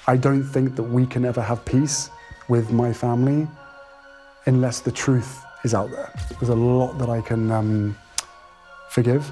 I don't think that we can ever have peace with my family unless the truth is out there. There's a lot that I can forgive,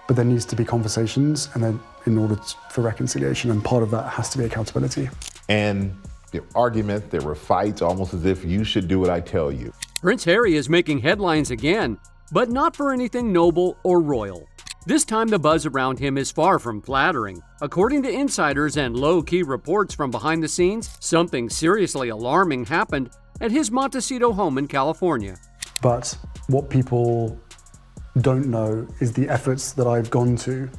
but there needs to be conversations and then in order for reconciliation, and part of that has to be accountability. And there were arguments, there were fights, almost as if you should do what I tell you. Prince Harry is making headlines again, but not for anything noble or royal. This time the buzz around him is far from flattering. According to insiders and low-key reports from behind the scenes, something seriously alarming happened at his Montecito home in California. But what people don't know is the efforts that I've gone to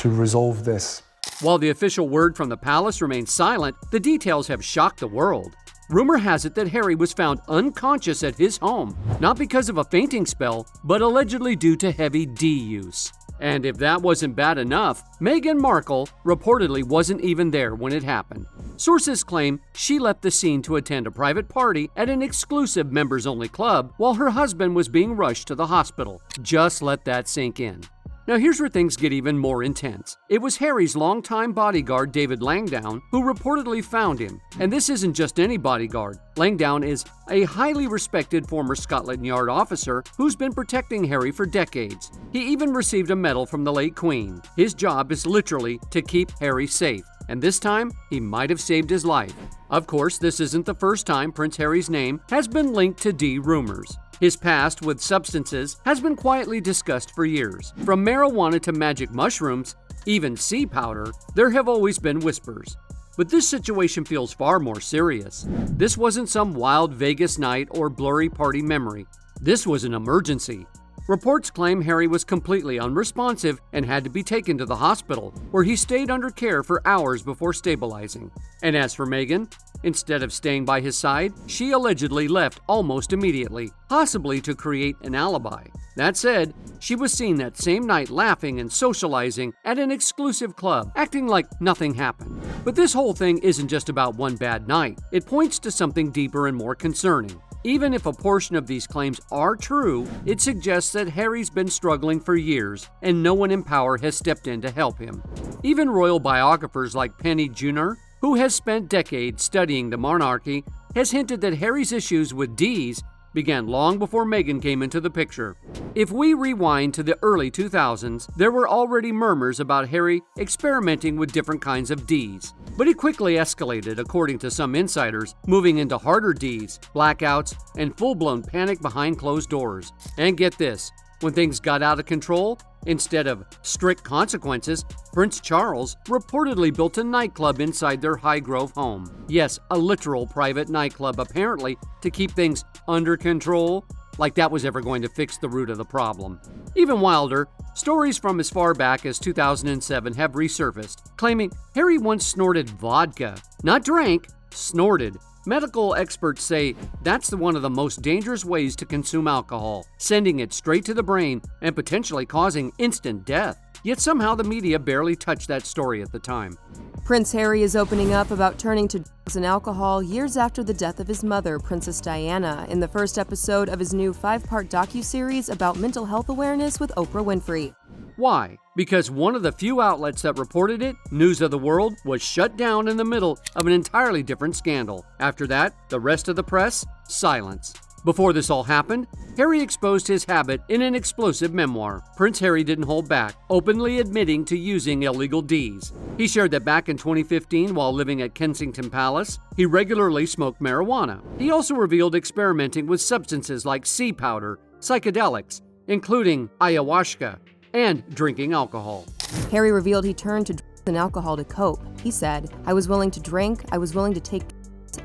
resolve this. While the official word from the palace remains silent, the details have shocked the world. Rumor has it that Harry was found unconscious at his home, not because of a fainting spell, but allegedly due to heavy D use. And if that wasn't bad enough, Meghan Markle reportedly wasn't even there when it happened. Sources claim she left the scene to attend a private party at an exclusive members-only club while her husband was being rushed to the hospital. Just let that sink in. Now here's where things get even more intense. It was Harry's longtime bodyguard, David Langdown, who reportedly found him. And this isn't just any bodyguard. Langdown is a highly respected former Scotland Yard officer who's been protecting Harry for decades. He even received a medal from the late Queen. His job is literally to keep Harry safe. And this time, he might have saved his life. Of course, this isn't the first time Prince Harry's name has been linked to D rumors. His past with substances has been quietly discussed for years. From marijuana to magic mushrooms, even sea powder, there have always been whispers. But this situation feels far more serious. This wasn't some wild Vegas night or blurry party memory. This was an emergency. Reports claim Harry was completely unresponsive and had to be taken to the hospital, where he stayed under care for hours before stabilizing. And as for Meghan, instead of staying by his side, she allegedly left almost immediately, possibly to create an alibi. That said, she was seen that same night laughing and socializing at an exclusive club, acting like nothing happened. But this whole thing isn't just about one bad night. It points to something deeper and more concerning. Even if a portion of these claims are true, it suggests that Harry's been struggling for years and no one in power has stepped in to help him. Even royal biographers like Penny Junor, who has spent decades studying the monarchy, has hinted that Harry's issues with D's began long before Meghan came into the picture. If we rewind to the early 2000s, there were already murmurs about Harry experimenting with different kinds of Ds. But it quickly escalated, according to some insiders, moving into harder Ds, blackouts, and full-blown panic behind closed doors. And get this, when things got out of control, instead of strict consequences, Prince Charles reportedly built a nightclub inside their Highgrove home. Yes, a literal private nightclub, apparently, to keep things under control, like that was ever going to fix the root of the problem. Even wilder, stories from as far back as 2007 have resurfaced, claiming Harry once snorted vodka. Not drank, snorted. Medical experts say that's one of the most dangerous ways to consume alcohol, sending it straight to the brain and potentially causing instant death. Yet somehow the media barely touched that story at the time. Prince Harry is opening up about turning to drugs and alcohol years after the death of his mother, Princess Diana, in the first episode of his new 5-part docuseries about mental health awareness with Oprah Winfrey. Why? Because one of the few outlets that reported it, News of the World, was shut down in the middle of an entirely different scandal. After that, the rest of the press, silence. Before this all happened, Harry exposed his habit in an explosive memoir. Prince Harry didn't hold back, openly admitting to using illegal Ds. He shared that back in 2015, while living at Kensington Palace, he regularly smoked marijuana. He also revealed experimenting with substances like sea powder, psychedelics, including ayahuasca, and drinking alcohol. Harry revealed he turned to drugs and alcohol to cope. He said, "I was willing to drink, I was willing to take drugs,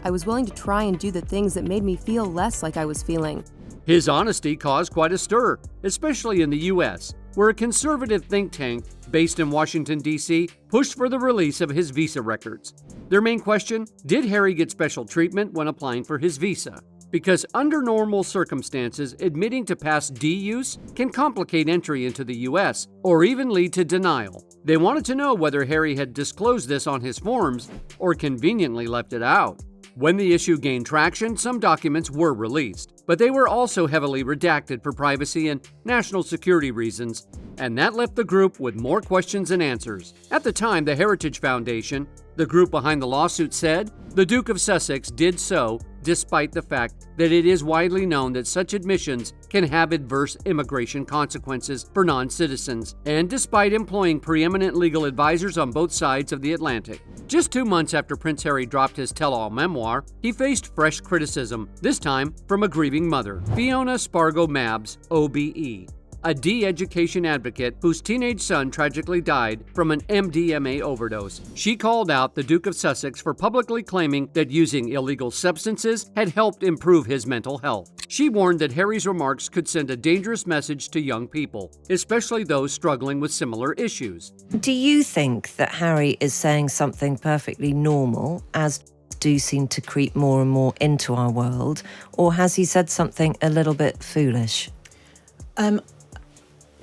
I was willing to try and do the things that made me feel less like I was feeling." His honesty caused quite a stir, especially in the US, where a conservative think tank based in Washington, D.C., pushed for the release of his visa records. Their main question, did Harry get special treatment when applying for his visa? Because under normal circumstances, admitting to past D use can complicate entry into the U.S. or even lead to denial. They wanted to know whether Harry had disclosed this on his forms or conveniently left it out. When the issue gained traction, some documents were released, but they were also heavily redacted for privacy and national security reasons, and that left the group with more questions than answers. At the time, the Heritage Foundation, The group behind the lawsuit said the Duke of Sussex did so despite the fact that it is widely known that such admissions can have adverse immigration consequences for non-citizens, and despite employing preeminent legal advisors on both sides of the Atlantic. Just 2 months after Prince Harry dropped his tell-all memoir, he faced fresh criticism, this time from a grieving mother, Fiona Spargo Mabs, OBE, a de-education advocate whose teenage son tragically died from an MDMA overdose. She called out the Duke of Sussex for publicly claiming that using illegal substances had helped improve his mental health. She warned that Harry's remarks could send a dangerous message to young people, especially those struggling with similar issues. Do you think that Harry is saying something perfectly normal, as do seem to creep more and more into our world, or has he said something a little bit foolish?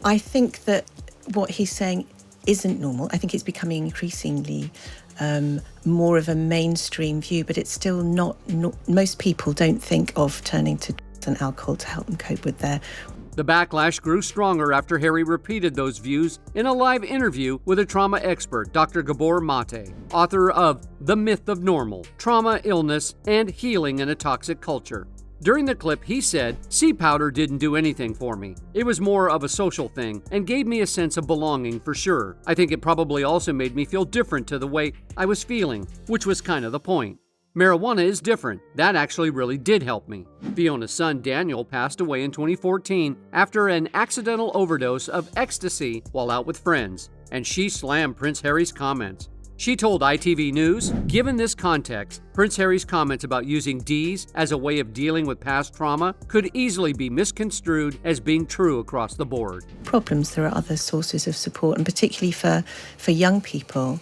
I think that what he's saying isn't normal. I think it's becoming increasingly more of a mainstream view, but it's still not most people don't think of turning to drugs and alcohol to help them cope with their... The backlash grew stronger after Harry repeated those views in a live interview with a trauma expert, Dr. Gabor Mate, author of The Myth of Normal, Trauma, Illness, and Healing in a Toxic Culture. During the clip, he said, "Sea powder didn't do anything for me. It was more of a social thing and gave me a sense of belonging for sure. I think it probably also made me feel different to the way I was feeling, which was kind of the point. Marijuana is different. That actually really did help me." Fiona's son Daniel passed away in 2014 after an accidental overdose of ecstasy while out with friends, and she slammed Prince Harry's comments. She told ITV News, "Given this context, Prince Harry's comments about using Ds as a way of dealing with past trauma could easily be misconstrued as being true across the board." Problems, there are other sources of support, and particularly for young people,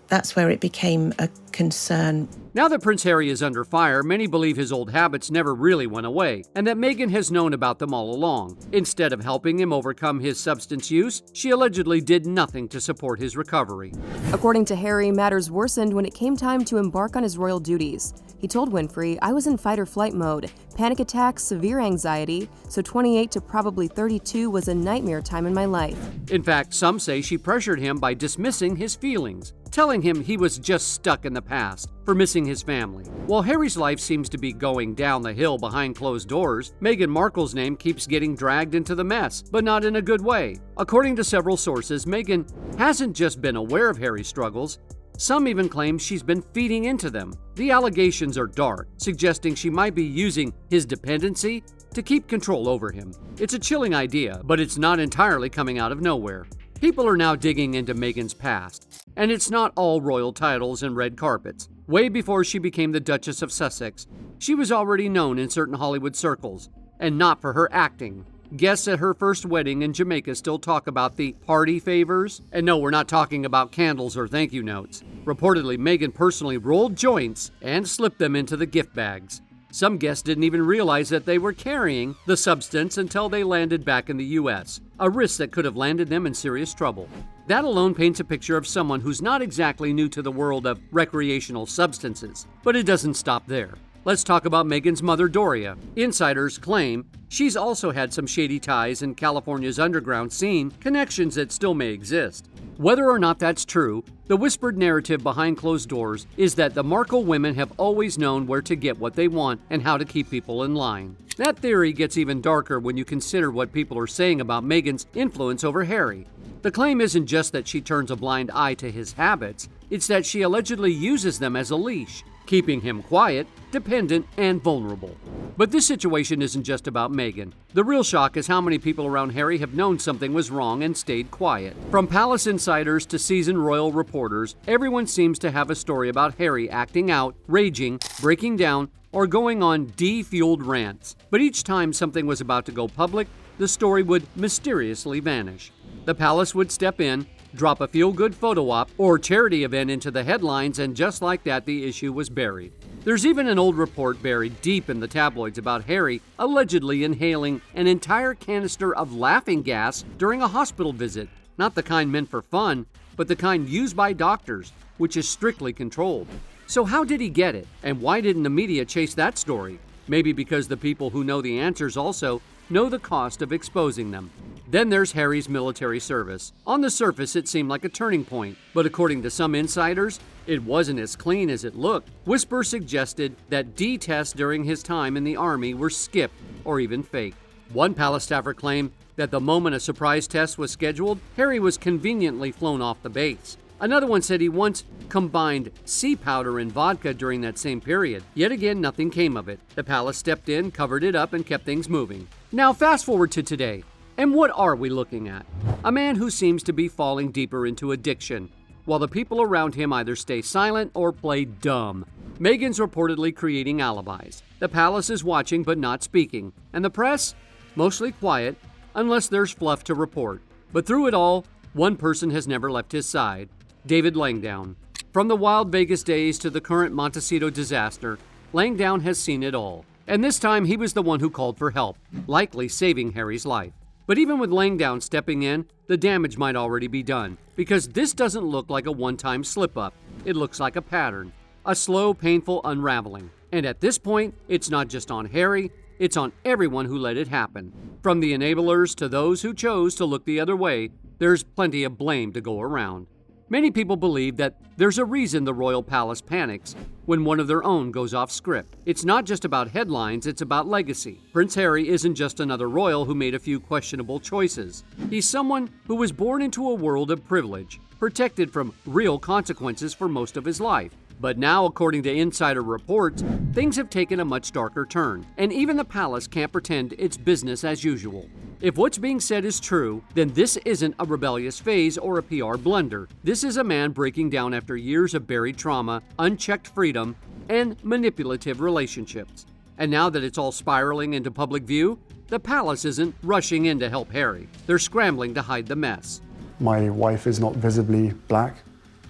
that's where it became a concern. Now that Prince Harry is under fire, many believe his old habits never really went away, and that Meghan has known about them all along. Instead of helping him overcome his substance use, she allegedly did nothing to support his recovery. According to Harry, matters worsened when it came time to embark on his royal duties. He told Winfrey, "I was in fight-or-flight mode, panic attacks, severe anxiety, so 28 to probably 32 was a nightmare time in my life." In fact, some say she pressured him by dismissing his feelings, telling him he was just stuck in the past for missing his family. While Harry's life seems to be going down the hill behind closed doors, Meghan Markle's name keeps getting dragged into the mess, but not in a good way. According to several sources, Meghan hasn't just been aware of Harry's struggles, some even claim she's been feeding into them. The allegations are dark, suggesting she might be using his dependency to keep control over him. It's a chilling idea, but it's not entirely coming out of nowhere. People are now digging into Meghan's past, and it's not all royal titles and red carpets. Way before she became the Duchess of Sussex, she was already known in certain Hollywood circles, and not for her acting. Guests at her first wedding in Jamaica still talk about the party favors. And no, we're not talking about candles or thank you notes. Reportedly, Meghan personally rolled joints and slipped them into the gift bags. Some guests didn't even realize that they were carrying the substance until they landed back in the U.S., a risk that could have landed them in serious trouble. That alone paints a picture of someone who's not exactly new to the world of recreational substances. But it doesn't stop there. Let's talk about Meghan's mother, Doria. Insiders claim she's also had some shady ties in California's underground scene, connections that still may exist. Whether or not that's true, the whispered narrative behind closed doors is that the Markle women have always known where to get what they want and how to keep people in line. That theory gets even darker when you consider what people are saying about Meghan's influence over Harry. The claim isn't just that she turns a blind eye to his habits, it's that she allegedly uses them as a leash, keeping him quiet, dependent, and vulnerable. But this situation isn't just about Meghan. The real shock is how many people around Harry have known something was wrong and stayed quiet. From palace insiders to seasoned royal reporters, everyone seems to have a story about Harry acting out, raging, breaking down, or going on D-fueled rants. But each time something was about to go public, the story would mysteriously vanish. The palace would step in, drop a feel-good photo op or charity event into the headlines, and just like that, the issue was buried. There's even an old report buried deep in the tabloids about Harry allegedly inhaling an entire canister of laughing gas during a hospital visit. Not the kind meant for fun, but the kind used by doctors, which is strictly controlled. So how did he get it? And why didn't the media chase that story? Maybe because the people who know the answers also know the cost of exposing them. Then there's Harry's military service. On the surface, it seemed like a turning point, but according to some insiders, it wasn't as clean as it looked. Whispers suggested that D tests during his time in the Army were skipped or even faked. One palace staffer claimed that the moment a surprise test was scheduled, Harry was conveniently flown off the base. Another one said he once combined sea powder and vodka during that same period. Yet again, nothing came of it. The palace stepped in, covered it up, and kept things moving. Now fast forward to today. And what are we looking at? A man who seems to be falling deeper into addiction, while the people around him either stay silent or play dumb. Meghan's reportedly creating alibis. The palace is watching but not speaking. And the press? Mostly quiet, unless there's fluff to report. But through it all, one person has never left his side. David Langdown. From the wild Vegas days to the current Montecito disaster, Langdown has seen it all. And this time he was the one who called for help, likely saving Harry's life. But even with Langdown stepping in, the damage might already be done, because this doesn't look like a one-time slip-up. It looks like a pattern, a slow, painful unraveling. And at this point, it's not just on Harry, it's on everyone who let it happen. From the enablers to those who chose to look the other way, there's plenty of blame to go around. Many people believe that there's a reason the royal palace panics when one of their own goes off script. It's not just about headlines, it's about legacy. Prince Harry isn't just another royal who made a few questionable choices. He's someone who was born into a world of privilege, protected from real consequences for most of his life. But now, according to insider reports, things have taken a much darker turn, and even the palace can't pretend it's business as usual. If what's being said is true, then this isn't a rebellious phase or a PR blunder. This is a man breaking down after years of buried trauma, unchecked freedom, and manipulative relationships. And now that it's all spiraling into public view, the palace isn't rushing in to help Harry. They're scrambling to hide the mess. My wife is not visibly black,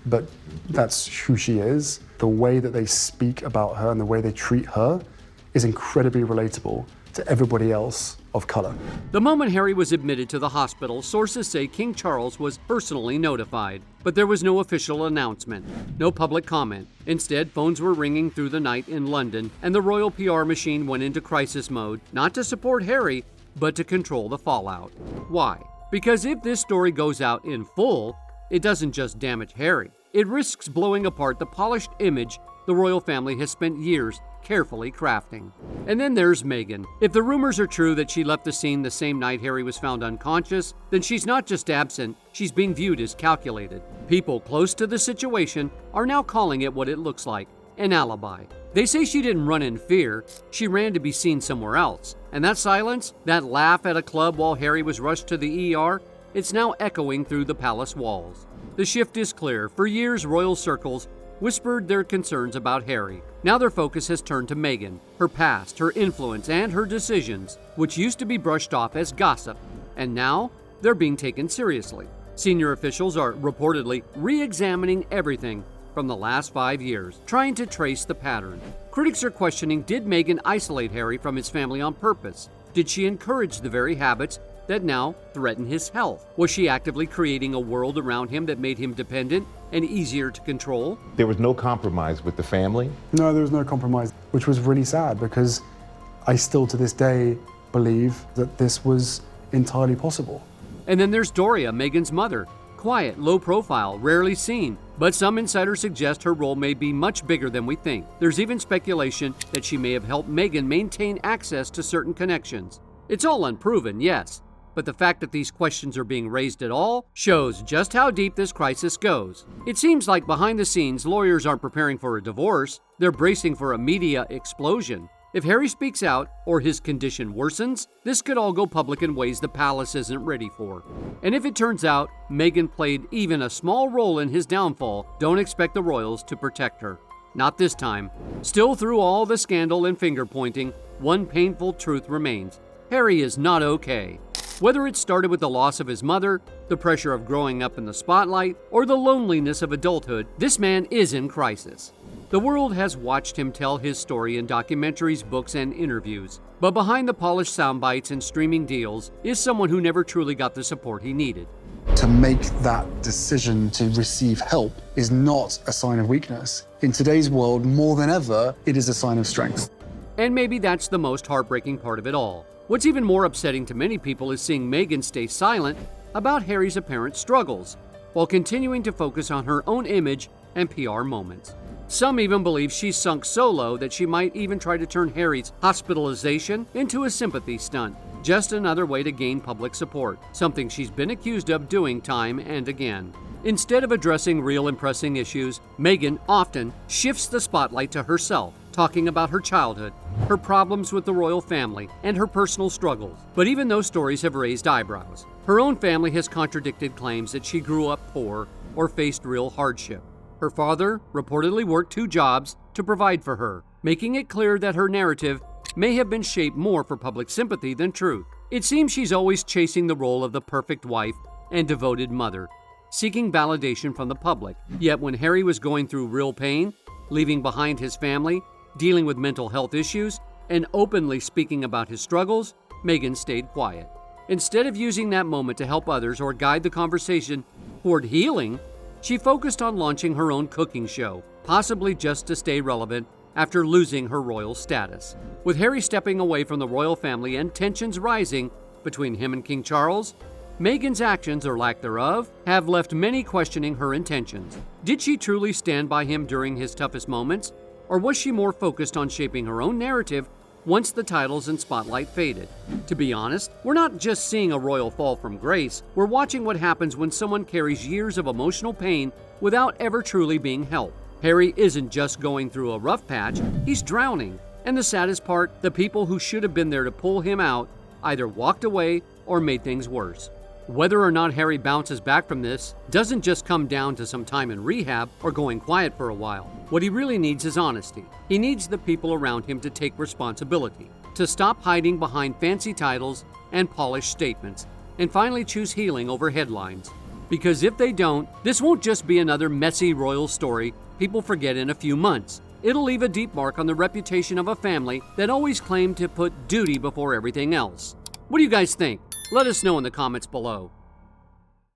but that's who she is. The way that they speak about her and the way they treat her is incredibly relatable to everybody else of color. The moment Harry was admitted to the hospital, sources say King Charles was personally notified, but there was no official announcement, no public comment. Instead, phones were ringing through the night in London, and the royal PR machine went into crisis mode, not to support Harry, but to control the fallout. Why? Because if this story goes out in full, it doesn't just damage Harry. It risks blowing apart the polished image the royal family has spent years carefully crafting. And then there's Meghan. If the rumors are true that she left the scene the same night Harry was found unconscious, then she's not just absent, she's being viewed as calculated. People close to the situation are now calling it what it looks like, an alibi. They say she didn't run in fear, she ran to be seen somewhere else. And that silence, that laugh at a club while Harry was rushed to the ER, it's now echoing through the palace walls. The shift is clear. For years, royal circles whispered their concerns about Harry. Now their focus has turned to Meghan, her past, her influence, and her decisions, which used to be brushed off as gossip. And now, they're being taken seriously. Senior officials are reportedly re-examining everything from the last 5 years, trying to trace the pattern. Critics are questioning, did Meghan isolate Harry from his family on purpose? Did she encourage the very habits that now threaten his health? Was she actively creating a world around him that made him dependent and easier to control? There was no compromise with the family. No, there was no compromise, which was really sad because I still to this day believe that this was entirely possible. And then there's Doria, Meghan's mother. Quiet, low profile, rarely seen, but some insiders suggest her role may be much bigger than we think. There's even speculation that she may have helped Meghan maintain access to certain connections. It's all unproven, yes, but the fact that these questions are being raised at all shows just how deep this crisis goes. It seems like behind the scenes, lawyers aren't preparing for a divorce, they're bracing for a media explosion. If Harry speaks out or his condition worsens, this could all go public in ways the palace isn't ready for. And if it turns out Meghan played even a small role in his downfall, don't expect the royals to protect her. Not this time. Still, through all the scandal and finger-pointing, one painful truth remains. Harry is not okay. Whether it started with the loss of his mother, the pressure of growing up in the spotlight, or the loneliness of adulthood, this man is in crisis. The world has watched him tell his story in documentaries, books, and interviews. But behind the polished sound bites and streaming deals is someone who never truly got the support he needed. To make that decision to receive help is not a sign of weakness. In today's world, more than ever, it is a sign of strength. And maybe that's the most heartbreaking part of it all. What's even more upsetting to many people is seeing Meghan stay silent about Harry's apparent struggles, while continuing to focus on her own image and PR moments. Some even believe she's sunk so low that she might even try to turn Harry's hospitalization into a sympathy stunt, just another way to gain public support, something she's been accused of doing time and again. Instead of addressing real and pressing issues, Meghan often shifts the spotlight to herself, talking about her childhood, her problems with the royal family, and her personal struggles. But even those stories have raised eyebrows. Her own family has contradicted claims that she grew up poor or faced real hardship. Her father reportedly worked 2 jobs to provide for her, making it clear that her narrative may have been shaped more for public sympathy than truth. It seems she's always chasing the role of the perfect wife and devoted mother, seeking validation from the public. Yet when Harry was going through real pain, leaving behind his family, dealing with mental health issues, and openly speaking about his struggles, Meghan stayed quiet. Instead of using that moment to help others or guide the conversation toward healing, she focused on launching her own cooking show, possibly just to stay relevant after losing her royal status. With Harry stepping away from the royal family and tensions rising between him and King Charles, Meghan's actions, or lack thereof, have left many questioning her intentions. Did she truly stand by him during his toughest moments, or was she more focused on shaping her own narrative once the titles and spotlight faded? To be honest, we're not just seeing a royal fall from grace, we're watching what happens when someone carries years of emotional pain without ever truly being helped. Harry isn't just going through a rough patch, he's drowning. And the saddest part, the people who should have been there to pull him out either walked away or made things worse. Whether or not Harry bounces back from this doesn't just come down to some time in rehab or going quiet for a while. What he really needs is honesty. He needs the people around him to take responsibility, to stop hiding behind fancy titles and polished statements, and finally choose healing over headlines. Because if they don't, this won't just be another messy royal story people forget in a few months. It'll leave a deep mark on the reputation of a family that always claimed to put duty before everything else. What do you guys think? Let us know in the comments below.